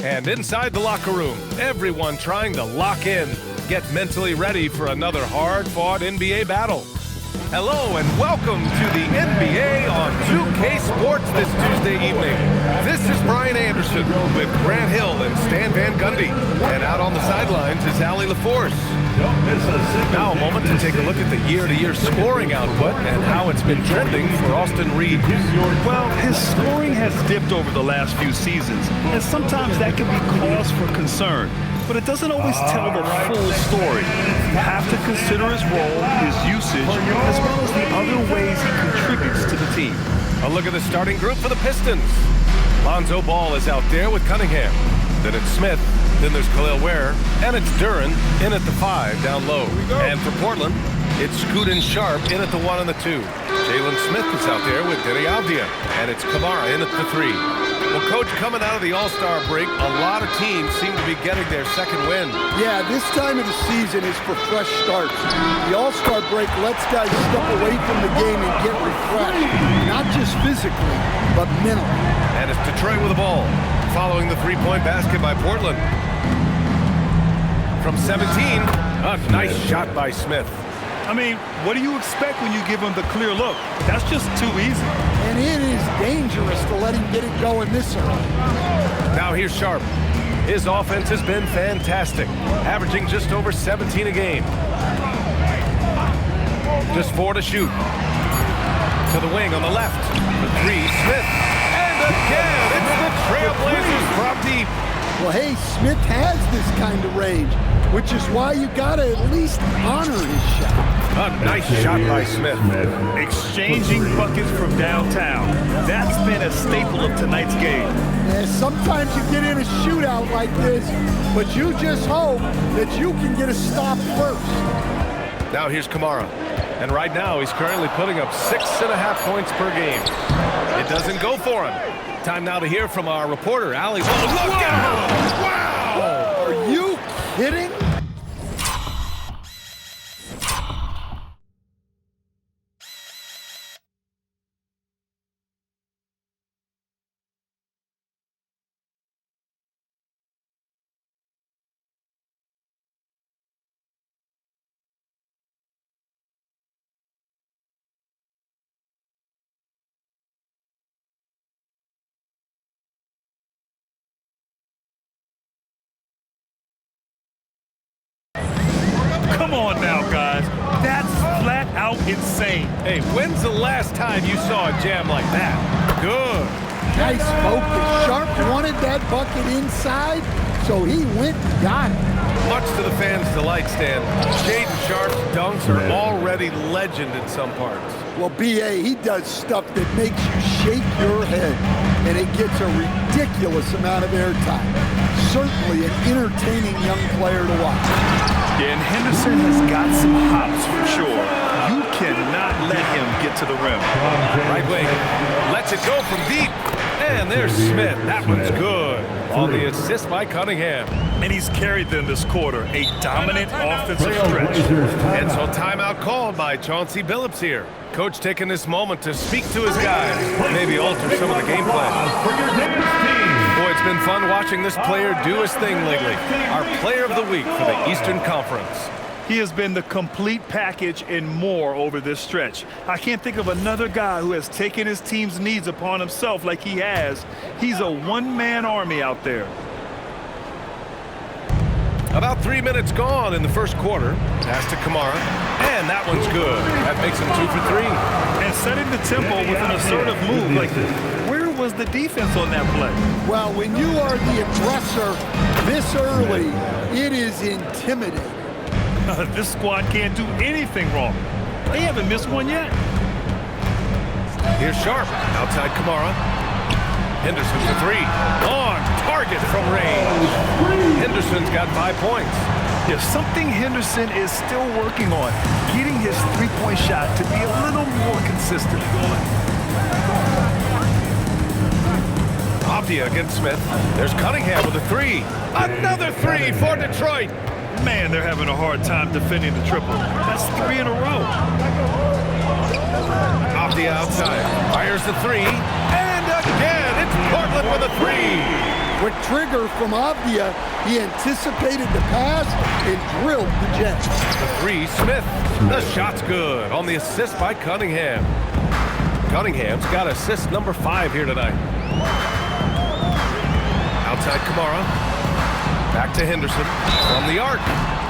And inside the locker room, everyone trying to lock in, get mentally ready for another hard-fought NBA battle. Hello and welcome to the NBA on 2K Sports this Tuesday evening. This is Brian Anderson with Grant Hill and Stan Van Gundy. And out on the sidelines is Allie LaForce. Now a moment to take a look at the year-to-year scoring output and how it's been trending for Austin Reeves. Well, his scoring has dipped over the last few seasons, and sometimes that can be cause for concern. But it doesn't always tell the full story. You have to consider his role, his usage, as well as the other ways he contributes to the team. A look at the starting group for the Pistons. Lonzo Ball is out there with Cunningham. Then it's Smith, then there's Khalil Ware, and it's Duren in at the 5 down low. And for Portland, it's Scoot and Sharp in at the 1 and the 2. Jalen Smith is out there with Denny Avdia, and it's Kamara in at the 3. Well, Coach, coming out of the All-Star break, a lot of teams seem to be getting their second win. Yeah, this time of the season is for fresh starts. The All-Star break lets guys step away from the game and get refreshed, not just physically, but mentally. And it's Detroit with the ball, following the three-point basket by Portland. From 17, a nice shot by Smith. I mean, what do you expect when you give him the clear look? That's just too easy. And it is dangerous to let him get it going this early. Now here's Sharp. His offense has been fantastic, averaging just over 17 a game. Just 4 to shoot. To the wing on the left. The 3, Smith. And again, it's the Trailblazers from deep. Well, hey, Smith has this kind of range, which is why you gotta at least honor his shot. A nice shot by Smith. Exchanging buckets from downtown. That's been a staple of tonight's game. And sometimes you get in a shootout like this, but you just hope that you can get a stop first. Now here's Kamara. And right now he's currently putting up 6.5 points per game. It doesn't go for him. Time now to hear from our reporter, Allie. Look out! Wow! Are you kidding? Come on now, guys. That's flat out insane. Hey, when's the last time you saw a jam like that? Good. Nice focus. Sharp wanted that bucket inside, so he went and got it. Much to the fans' delight, Stan. Jaden Sharp's dunks are already legend in some parts. Well, B.A., he does stuff that makes you shake your head, and it gets a ridiculous amount of airtime. Certainly an entertaining young player to watch. Yeah, and Henderson has got some hops for sure. You cannot let him get to the rim. Right wing. Lets it go from deep. And there's Smith. That one's good. On the assist by Cunningham. And he's carried them this quarter. A dominant offensive stretch. And so timeout called by Chauncey Billups here. Coach taking this moment to speak to his guys. Maybe alter some of the game plan. Boy, it's been fun watching this player do his thing lately. Our player of the week for the Eastern Conference. He has been the complete package and more over this stretch. I can't think of another guy who has taken his team's needs upon himself like he has. He's a one-man army out there. About 3 minutes gone in the first quarter. Pass to Kamara. And that one's good. That makes him 2 for 3. And setting the tempo with an assertive move like this. Where was the defense on that play? Well, when you are the aggressor this early, it is intimidating. This squad can't do anything wrong. They haven't missed one yet. Here's Sharp. Outside Kamara. Henderson for 3. On target from range. Henderson's got 5 points. There's something Henderson is still working on. Getting his three-point shot to be a little more consistent. Avdia against Smith. There's Cunningham with a 3. Another 3 for Detroit. Man, they're having a hard time defending the triple. That's 3 in a row. Avdia outside. Fires the 3. And again, it's Portland with a 3. Quick trigger from Avdia. He anticipated the pass and drilled the jet. The three, Smith. The shot's good on the assist by Cunningham. Cunningham's got assist number 5 here tonight. Outside Kamara. Back to Henderson from the arc.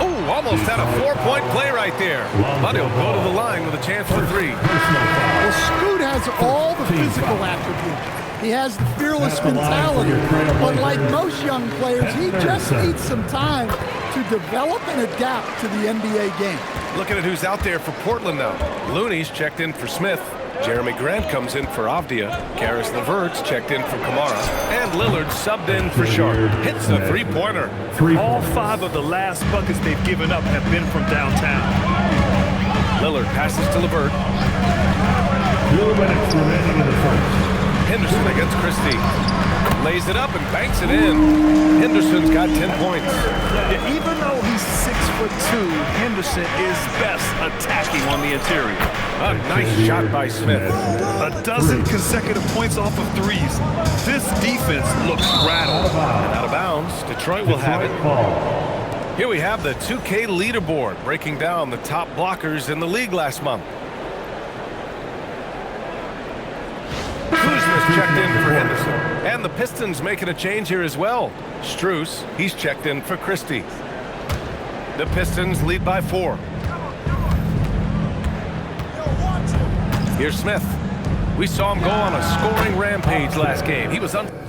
Oh, almost had a 4-point play right there. But he'll go to the line with a chance for 3. Well, Scoot has all the physical attributes. He has the fearless mentality. But like most young players, he just needs some time to develop and adapt to the NBA game. Looking at who's out there for Portland now. Looney's checked in for Smith. Jeremy Grant comes in for Avdia. Karis LeVert's checked in for Kamara. And Lillard subbed in for Sharp. Hits the three-pointer. All 5 of the last buckets they've given up have been from downtown. Lillard passes to LeVert. 2 minutes remaining in the first. Henderson against Christie. Lays it up and banks it in. Henderson's got 10 points. Yeah, even though he's 6'2", Henderson is best attacking on the interior. A nice shot by Smith. A dozen consecutive points off of threes. This defense looks rattled. And out of bounds, Detroit will have it. Here we have the 2K leaderboard breaking down the top blockers in the league last month. Kuzma's checked in for Henderson. And the Pistons making a change here as well. Strus, he's checked in for Christie. The Pistons lead by 4. Here's Smith. We saw him go on a scoring rampage last game. He was unstoppable.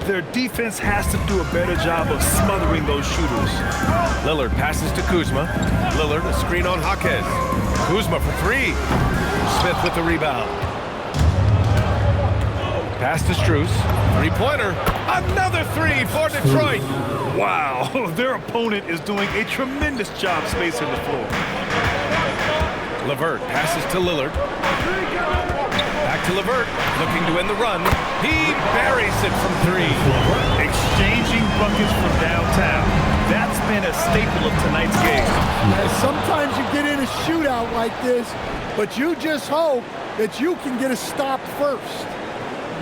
Their defense has to do a better job of smothering those shooters. Lillard passes to Kuzma. Lillard, a screen on Jaquez. Kuzma for 3. Smith with the rebound. Pass to Strus. Three-pointer. Another three for Detroit. Wow, their opponent is doing a tremendous job spacing the floor. LeVert passes to Lillard. Back to LeVert, looking to end the run. He buries it from three. Exchanging buckets from downtown. That's been a staple of tonight's game. Sometimes you get in a shootout like this, but you just hope that you can get a stop first.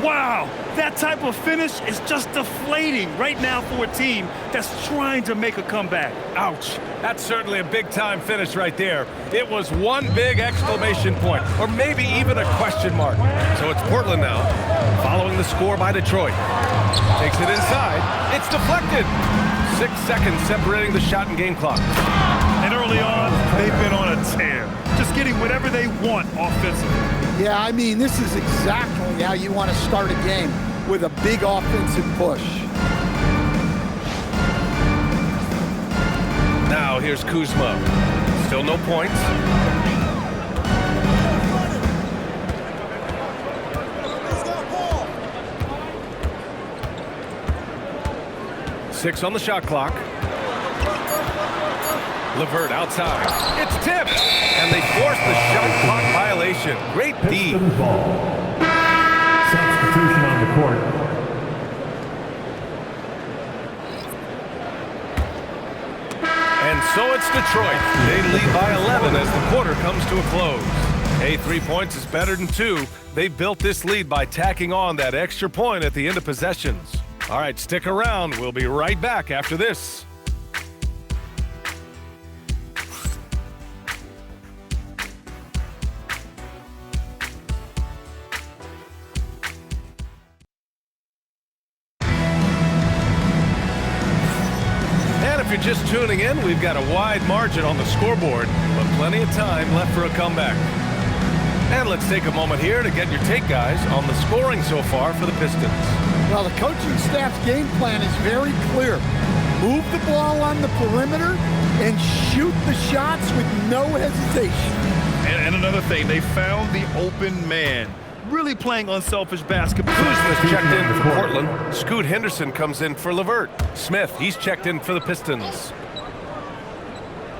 Wow, that type of finish is just deflating right now for a team that's trying to make a comeback. Ouch. That's certainly a big-time finish right there. It was one big exclamation point, or maybe even a question mark. So it's Portland now, following the score by Detroit. Takes it inside. It's deflected. 6 seconds separating the shot and game clock. And early on, they've been on a tear, just getting whatever they want offensively. Yeah, I mean, this is exactly how you want to start a game, with a big offensive push. Now here's Kuzma. Still no points. Six on the shot clock. LeVert outside. It's tipped, and they force the shot clock violation. Great D. Pistons ball. Substitution on the court. And so it's Detroit. They lead by 11 as the quarter comes to a close. Hey, 3 points is better than 2. They built this lead by tacking on that extra point at the end of possessions. All right, stick around. We'll be right back after this. If you're just tuning in, we've got a wide margin on the scoreboard, but plenty of time left for a comeback. And let's take a moment here to get your take, guys, on the scoring so far for the Pistons. Well, the coaching staff's game plan is very clear. Move the ball on the perimeter and shoot the shots with no hesitation. And another thing, they found the open man. Really playing unselfish basketball. Kuzma's checked in for Portland. Scoot Henderson comes in for LeVert. Smith, he's checked in for the Pistons.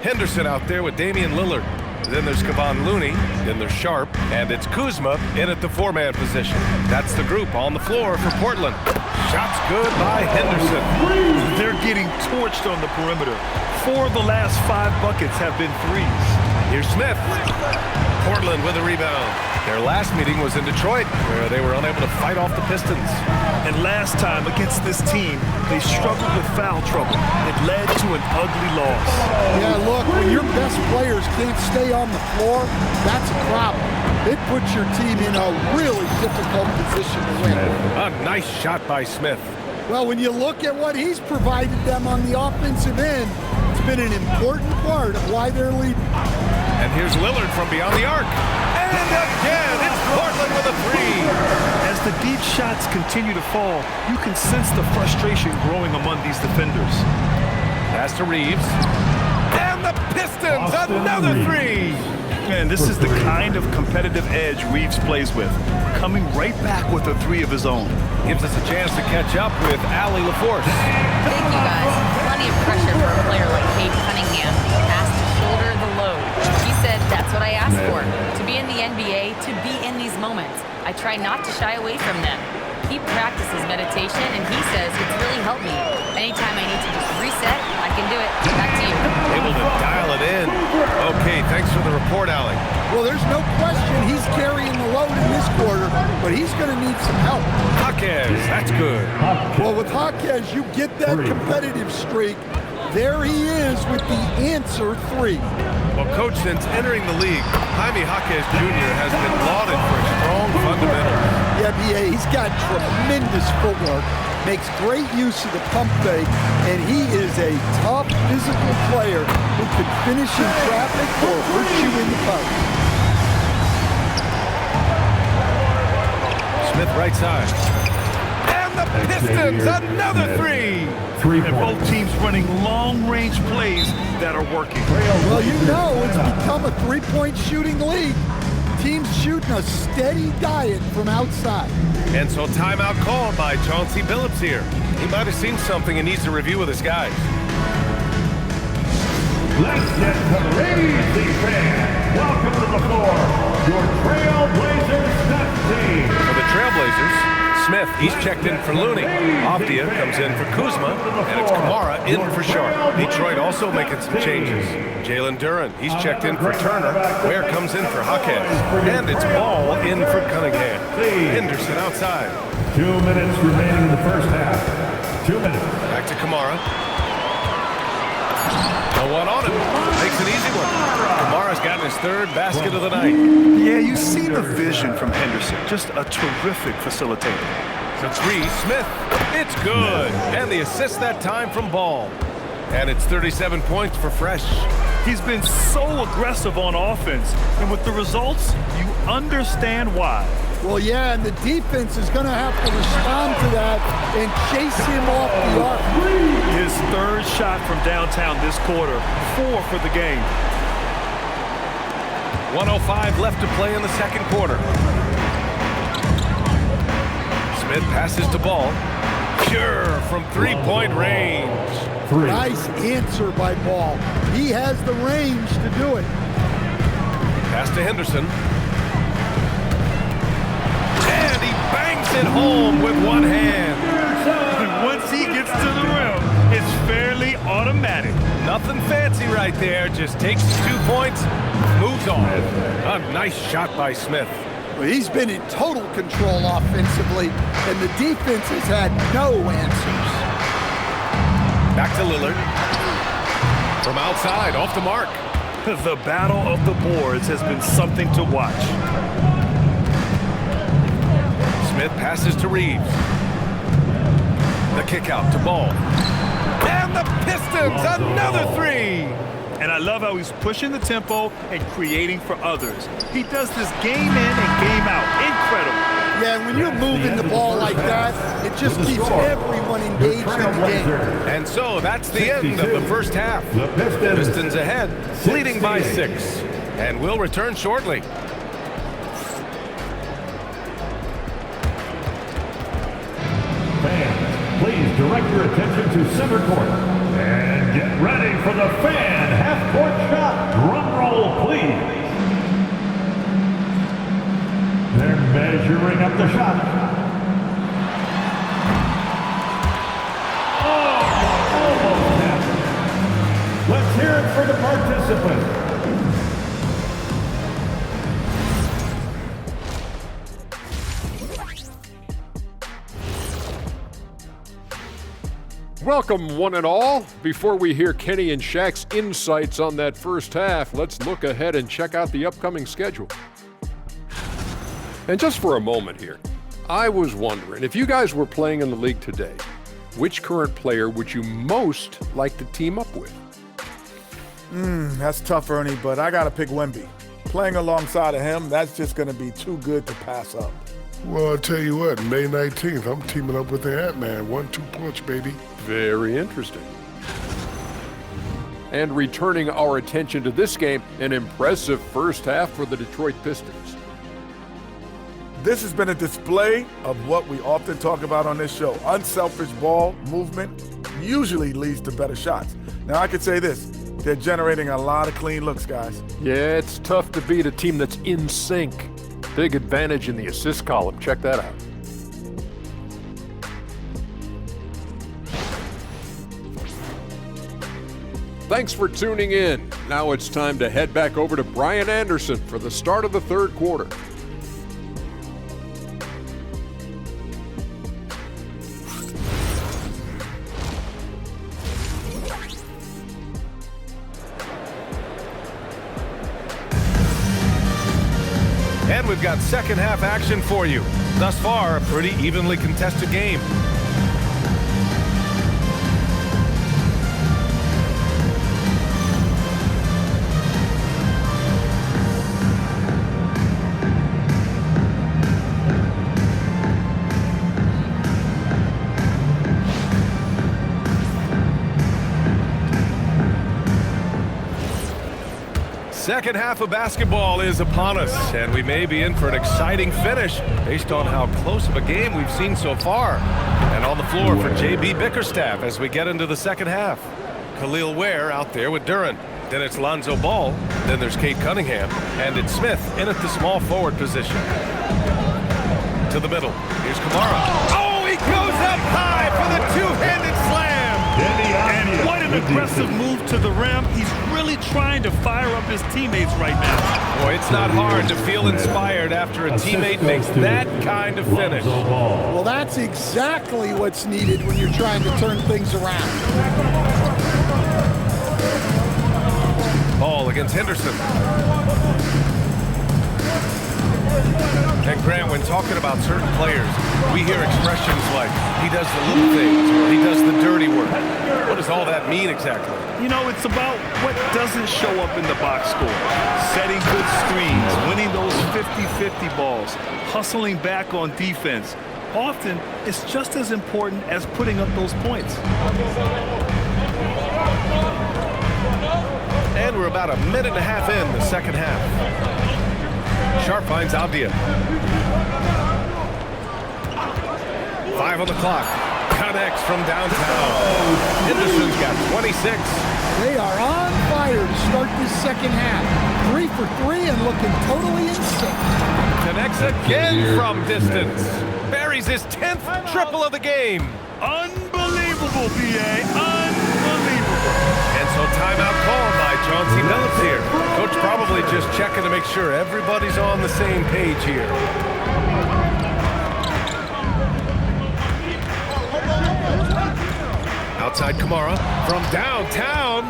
Henderson out there with Damian Lillard. Then there's Kevon Looney. Then there's Sharp. And it's Kuzma in at the four-man position. That's the group on the floor for Portland. Shots good by Henderson. They're getting torched on the perimeter. 4 of the last 5 buckets have been threes. Here's Smith. Portland with a rebound. Their last meeting was in Detroit, where they were unable to fight off the Pistons. And last time against this team, they struggled with foul trouble. It led to an ugly loss. Yeah, look, when your best players can't stay on the floor, that's a problem. It puts your team in a really difficult position to win. A nice shot by Smith. Well, when you look at what he's provided them on the offensive end, it's been an important part of why they're leading. And here's Lillard from beyond the arc. And again, it's Portland with a three. As the deep shots continue to fall, you can sense the frustration growing among these defenders. Pass to Reeves. And the Pistons, another three. Man, this is the kind of competitive edge Reeves plays with, coming right back with a 3 of his own. Gives us a chance to catch up with Allie LaForce. Thank you, guys. Plenty of pressure for a player like Cade Cunningham. Asked to shoulder the load. He said, that's what I asked for. To be in the NBA, to be in these moments. I try not to shy away from them. He practices meditation, and he says it's really helped me. Anytime I need to just reset, I can do it. Back to you. Able to dial it in. Okay, thanks for the report, Allie. Well, there's no question he's carrying the load in this quarter, but he's going to need some help. Jaquez, that's good. Well, with Jaquez, you get that competitive streak. There he is with the answer 3. Well, Coach, since entering the league, Jaime Jaquez Jr. has been lauded for his strong fundamentals. Yeah, B.A., he's got tremendous footwork, makes great use of the pump fake, and he is a tough physical player who can finish in traffic or hurt you in the post. Smith right side. And the Pistons, another three. And both teams running long-range plays that are working. Well, you know it's become a 3-point shooting league. Teams shoot getting a steady diet from outside. And so timeout called by Chauncey Billups here. He might have seen something and needs to review with his guys. Let's get to Lazy Fan. Welcome to the floor, your Trailblazers Steph team. For the Trailblazers, Smith, he's checked in for Looney. Avdia comes in for Kuzma, and it's Kamara in for Sharp. Detroit also making some changes. Jalen Duren, he's checked in for Turner. Ware comes in for Jaquez. And it's Ball in for Cunningham. Henderson outside. 2 minutes remaining in the first half. 2 minutes. Back to Kamara. No one on him. Makes an easy one. Kamara's gotten his third basket of the night. Yeah, you see the vision from Henderson. Just a terrific facilitator. The three, Smith. It's good. And the assist that time from Ball. And it's 37 points for Fresh. He's been so aggressive on offense, and with the results, you understand why. Well, yeah, and the defense is going to have to respond to that and chase him off the arc. His third shot from downtown this quarter, 4 for the game. 1:05 left to play in the second quarter. Smith passes to Ball. Pure from three-point range. Nice answer by Ball. He has the range to do it. Pass to Henderson. And he bangs it home with one hand. Once he gets to the rim, it's fairly automatic. Nothing fancy right there. Just takes his 2 points, moves on. A nice shot by Smith. Well, he's been in total control offensively, and the defense has had no answers. Back to Lillard. From outside, off the mark. The battle of the boards has been something to watch. Smith passes to Reeves. The kick out to Ball. And the Pistons, another three. And I love how he's pushing the tempo and creating for others. He does this game in and game out. Incredible. Yeah, when you're moving the ball like that, it just keeps everyone engaged in the game. And so that's the end of the first half. The Pistons ahead, leading by 6. And we'll return shortly. Fans, please direct your attention to center court. And get ready for the fan half-court shot. Drum roll, please. They're measuring up the shot. Oh, almost happened. Let's hear it for the participants. Welcome, one and all. Before we hear Kenny and Shaq's insights on that first half, let's look ahead and check out the upcoming schedule. And just for a moment here, I was wondering, if you guys were playing in the league today, which current player would you most like to team up with? That's tough, Ernie, but I got to pick Wemby. Playing alongside of him, that's just going to be too good to pass up. Well, I'll tell you what, May 19th, I'm teaming up with the Ant-Man. 1-2 punch, baby. Very interesting. And returning our attention to this game, an impressive first half for the Detroit Pistons. This has been a display of what we often talk about on this show. Unselfish ball movement usually leads to better shots. Now, I could say this. They're generating a lot of clean looks, guys. Yeah, it's tough to beat a team that's in sync. Big advantage in the assist column. Check that out. Thanks for tuning in. Now it's time to head back over to Brian Anderson for the start of the third quarter. And we've got second half action for you. Thus far, a pretty evenly contested game. Second half of basketball is upon us, and we may be in for an exciting finish based on how close of a game we've seen so far. And on the floor for J.B. Bickerstaff as we get into the second half. Khalil Ware out there with Duren. Then it's Lonzo Ball. Then there's Cade Cunningham. And it's Smith in at the small forward position. To the middle. Here's Kamara. Oh, he goes up high for the two-handed slam. And what an aggressive move to the rim. He's really trying to fire up his teammates right now. Boy, it's not hard to feel inspired after a teammate makes that kind of finish. Well, that's exactly what's needed when you're trying to turn things around. Ball against Henderson. And Grant, when talking about certain players, we hear expressions like, he does the little things, or he does the dirty work. What does all that mean exactly? You know, it's about what doesn't show up in the box score. Setting good screens, winning those 50-50 balls, hustling back on defense. Often, it's just as important as putting up those points. And we're about a minute and a half in the second half. Sharp finds Avdia. 5 on the clock. Connects from downtown. Henderson's got 26. They are on fire to start this second half. 3 for 3 and looking totally in sync. Connects again from distance. Buries his 10th triple of the game. Unbelievable, B.A. Unbelievable. And so timeout called by Chauncey Billups here. Coach probably just checking to make sure everybody's on the same page here. Outside Kamara from downtown.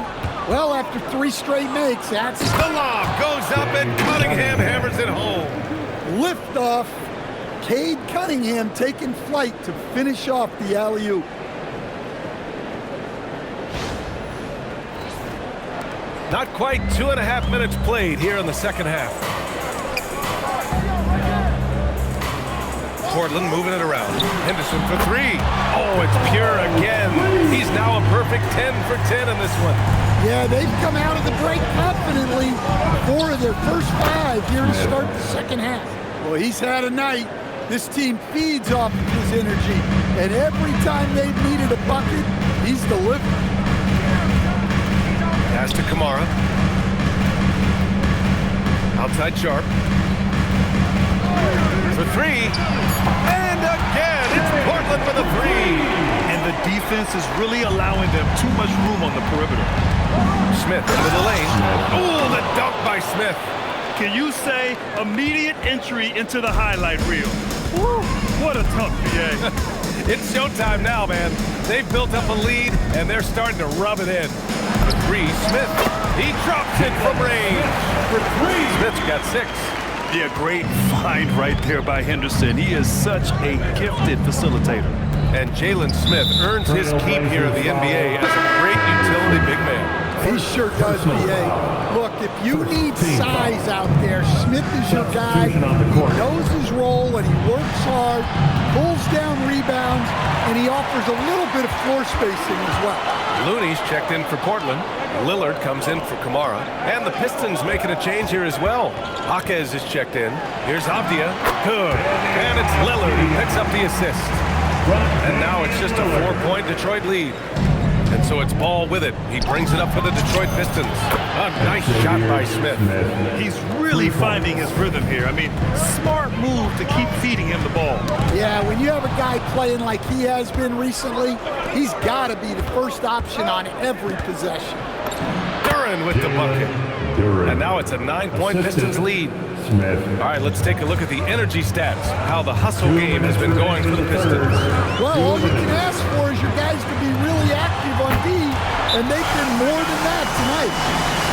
Well, after 3 straight makes, that's The lob goes up and Cunningham hammers it home. liftoff. Cade Cunningham taking flight to finish off the alley-oop. Not quite 2.5 minutes played here in the second half. Portland moving it around. Henderson for 3. Oh, it's pure again. He's now a perfect 10 for 10 in this one. Yeah, they've come out of the break confidently. 4 of their first 5 here to start the second half. Well, he's had a night. This team feeds off of his energy. And every time they've needed a bucket, he's delivered. Pass to Kamara. Outside Sharp. For 3. And again, it's Portland with a 3. And the defense is really allowing them too much room on the perimeter. Smith into the lane. Oh, the dunk by Smith. Can you say immediate entry into the highlight reel? Woo, what a tough BA. It's showtime now, man. They've built up a lead, and they're starting to rub it in. For 3, Smith. He drops it from range. For 3, Smith's got 6. Yeah, great find right there by Henderson. He is such a gifted facilitator. And Jalen Smith earns his keep here in the NBA as a great utility big man. He sure does, B.A. Look, if you need size out there, Smith is your guy. He knows his role, and he works hard, pulls down rebounds, and he offers a little bit of floor spacing as well. Looney's checked in for Portland. Lillard comes in for Kamara. And the Pistons making a change here as well. Jaquez is checked in. Here's Avdia. Good. And it's Lillard who picks up the assist. And now it's just a 4-point Detroit lead. And so it's Ball with it. He brings it up for the Detroit Pistons. A nice shot by Smith. He's really finding his rhythm here. I mean, smart move to keep feeding him the ball. Yeah, when you have a guy playing like he has been recently, he's got to be the first option on every possession. Duren with the bucket. And now it's a 9-point Pistons lead. All right, let's take a look at the energy stats, how the hustle game has been going for the Pistons. Well, all you can ask for is your guys to be really active on D, and they've been more than that tonight.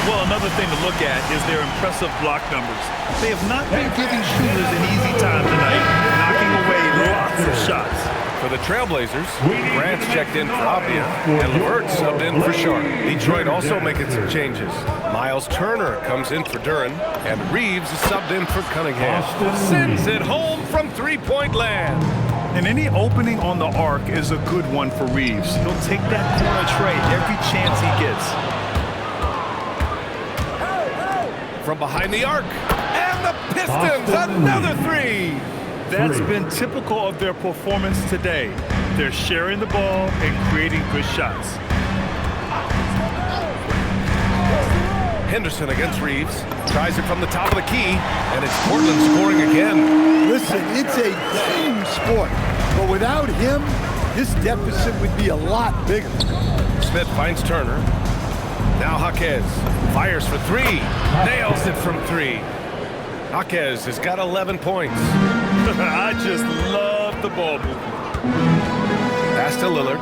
Well, another thing to look at is their impressive block numbers. They have not been giving shooters an easy time tonight, knocking away lots of shots. For the Trailblazers, Grant's checked in for Avdia, and LeVert subbed in for Sharp. Detroit also making some changes. Miles Turner comes in for Duren, and Reeves is subbed in for Cunningham. Sends it home from 3-point land. And any opening on the arc is a good one for Reeves. He'll take that corner tray every chance he gets. from behind the arc. And the Pistons, another three. That's been typical of their performance today. They're sharing the ball and creating good shots. Henderson against Reeves. Tries it from the top of the key, and it's Portland scoring again. Listen, it's a team sport, but without him, this deficit would be a lot bigger. Smith finds Turner. Now Jaquez fires for three. Nails it from three. Jaquez has got 11 points. I just love the ball movement. Pass to Lillard.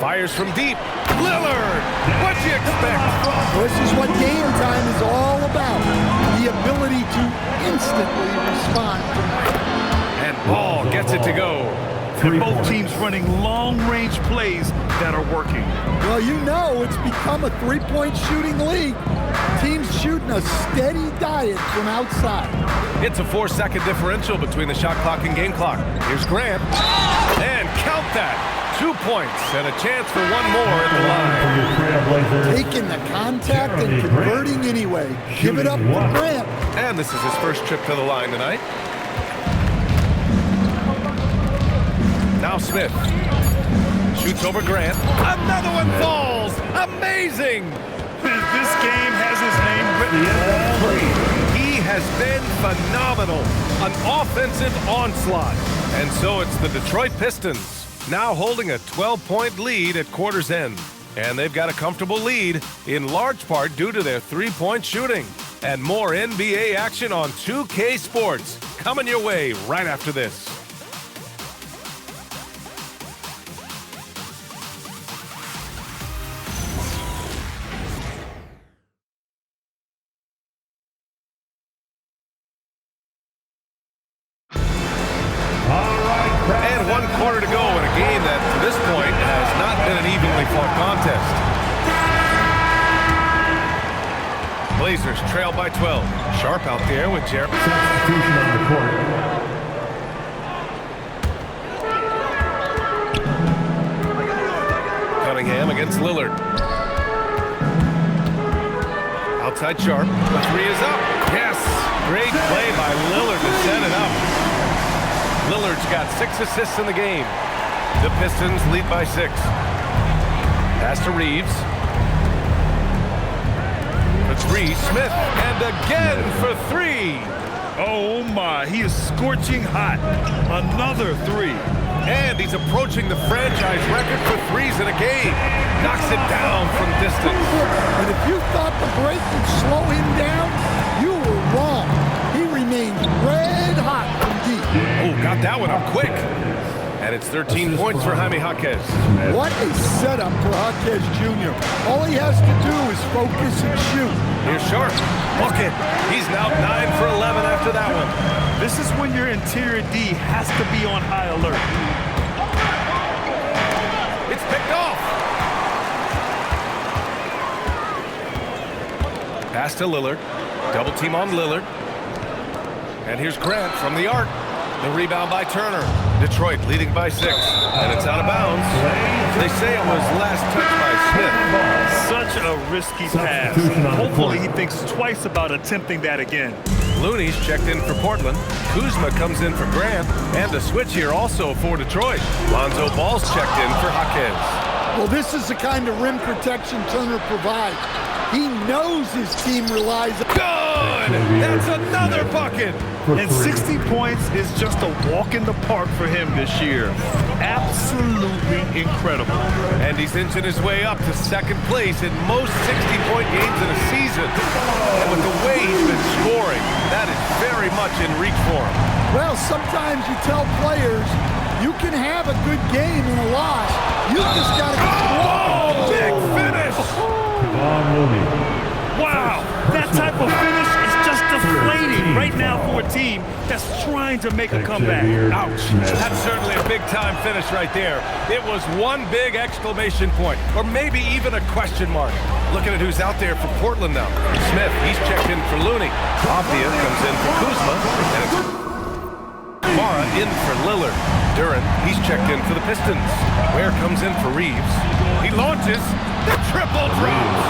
Fires from deep. Lillard! What'd you expect? This is what game time is all about. The ability to instantly respond. And Ball gets it to go. And both teams running long-range plays that are working. Well, you know it's become a three-point shooting league. Teams shooting a steady diet from outside. It's a 4-second differential between the shot clock and game clock. Here's Grant. And count that. 2 points and a chance for one more at the line. Taking the contact and converting anyway. Give it up for Grant. And this is his first trip to the line tonight. Now Smith shoots over Grant. Another one falls. Amazing. This game has his name written all over it. He has been phenomenal. An offensive onslaught. And so it's the Detroit Pistons now holding a 12-point lead at quarter's end. And they've got a comfortable lead in large part due to their three-point shooting. And more NBA action on 2K Sports coming your way right after this. And 1 quarter to go in a game that, to this point, has not been an evenly fought contest. Blazers trail by 12. Sharp out there with Jared. Substitution on the court. Cunningham against Lillard. Outside Sharp. The three is up. Yes! Great play by Lillard to set it up. Lillard's got 6 assists in the game. The Pistons lead by 6. Pass to Reeves. For three, Smith. And again for three. Oh my, he is scorching hot. Another three. And he's approaching the franchise record for threes in a game. Knocks it down from distance. And if you thought the break would slow him down, you were wrong. He remains red hot from deep. Oh, got that one up quick. And it's 13 points for Jaime Jaquez. What a setup for Jaquez Jr. All he has to do is focus and shoot. Here's Sharp. Bucket. He's now 9 for 11 after that one. This is when your interior D has to be on high alert. It's picked off. Pass to Lillard. Double team on Lillard. And here's Grant from the arc. The rebound by Turner. Detroit leading by 6. And it's out of bounds. They say it was last touched by Smith. Such a risky pass. Hopefully he thinks twice about attempting that again. Looney's checked in for Portland. Kuzma comes in for Grant. And a switch here also for Detroit. Lonzo Ball's checked in for Jaquez. Well, this is the kind of rim protection Turner provides. He knows his team relies on. Good! That's another bucket! And 60 points is just a walk in the park for him this year. Absolutely incredible. And he's inching his way up to second place in most 60-point games in a season. And with the way he's been scoring, that is very much in reach for him. Well, sometimes you tell players you can have a good game in a loss. You just got to Oh, big finish! Wow, that type of finish is just deflating right now for a team that's trying to make a comeback. Ouch. That's certainly a big-time finish right there. It was one big exclamation point, or maybe even a question mark. Looking at who's out there for Portland now. Smith, he's checked in for Looney. Avdia comes in for Kuzma. And it's Mara in for Lillard. Duran, he's checked in for the Pistons. Ware comes in for Reeves. He launches. The triple drops.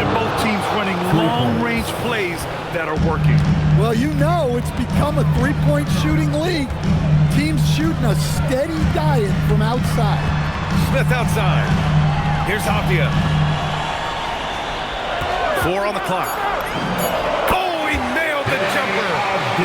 And both teams running long-range plays that are working. Well, you know it's become a three-point shooting league. Teams shooting a steady diet from outside. Smith outside. Here's Xavier. 4 on the clock. Oh, he nailed the jumper.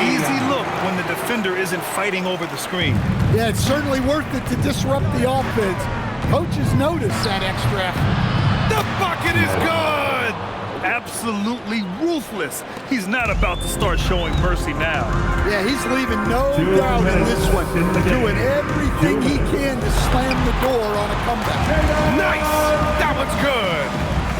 Easy look when the defender isn't fighting over the screen. Yeah, it's certainly worth it to disrupt the offense. Coaches notice that extra effort. The bucket is good. Absolutely ruthless. He's not about to start showing mercy now. Yeah, he's leaving no doubt in this one. Doing everything he can to slam the door on a comeback. Nice. That one's good.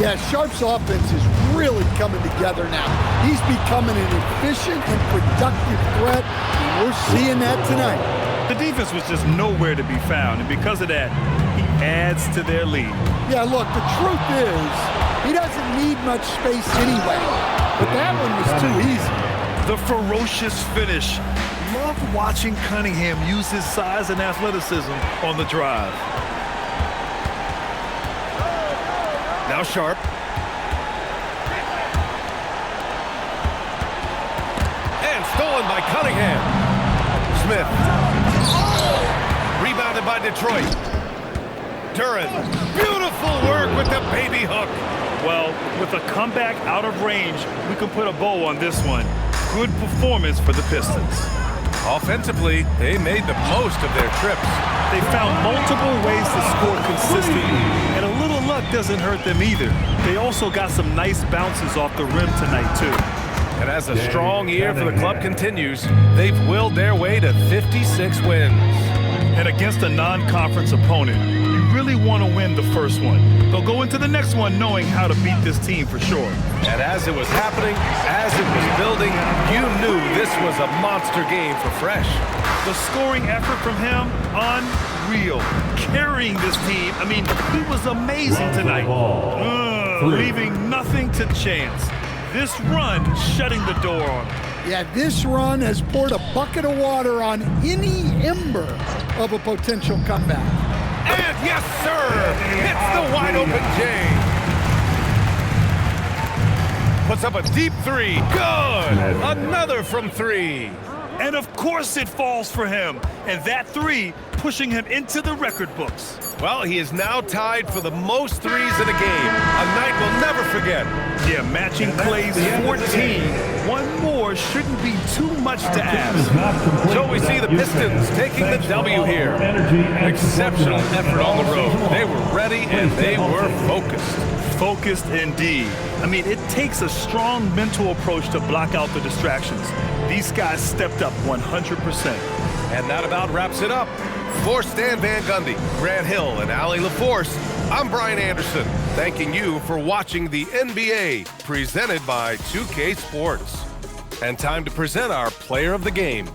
Yeah, Sharp's offense is really coming together now. He's becoming an efficient and productive threat, and we're seeing that tonight. The defense was just nowhere to be found, and because of that, he adds to their lead. Yeah, look, the truth is, he doesn't need much space anyway, but that one was too easy. The ferocious finish. Love watching Cunningham use his size and athleticism on the drive. Now Sharp. And stolen by Cunningham. Smith. Rebounded by Detroit. Duran. Beautiful work with the baby hook. Well, with a comeback out of range, we can put a bow on this one. Good performance for the Pistons. Offensively, they made the most of their trips. They found multiple ways to score consistently, and a little luck doesn't hurt them either. They also got some nice bounces off the rim tonight, too. And as a strong year for the club continues, they've willed their way to 56 wins. And against a non-conference opponent, you really want to win the first one. They'll go into the next one knowing how to beat this team for sure. And as it was happening, as it was building, you knew this was a monster game for Fresh. The scoring effort from him, unreal. Carrying this team, I mean, he was amazing tonight. Leaving nothing to chance. This run shutting the door on him. Yeah, this run has poured a bucket of water on any ember of a potential comeback. And yes, sir, hits the wide open J. Puts up a deep three. Good. Another from 3. And of course it falls for him. And that 3 pushing him into the record books. Well, he is now tied for the most threes in a game. A night we'll never forget. Yeah, matching plays 14. One more shouldn't be too much to ask. So we see the Pistons taking the W here. Exceptional effort on the road. They were ready and they were focused. Focused indeed. I mean, it takes a strong mental approach to block out the distractions. These guys stepped up 100%. And that about wraps it up. For Stan Van Gundy, Grant Hill, and Allie LaForce, I'm Brian Anderson, thanking you for watching the NBA presented by 2K Sports. And time to present our player of the game.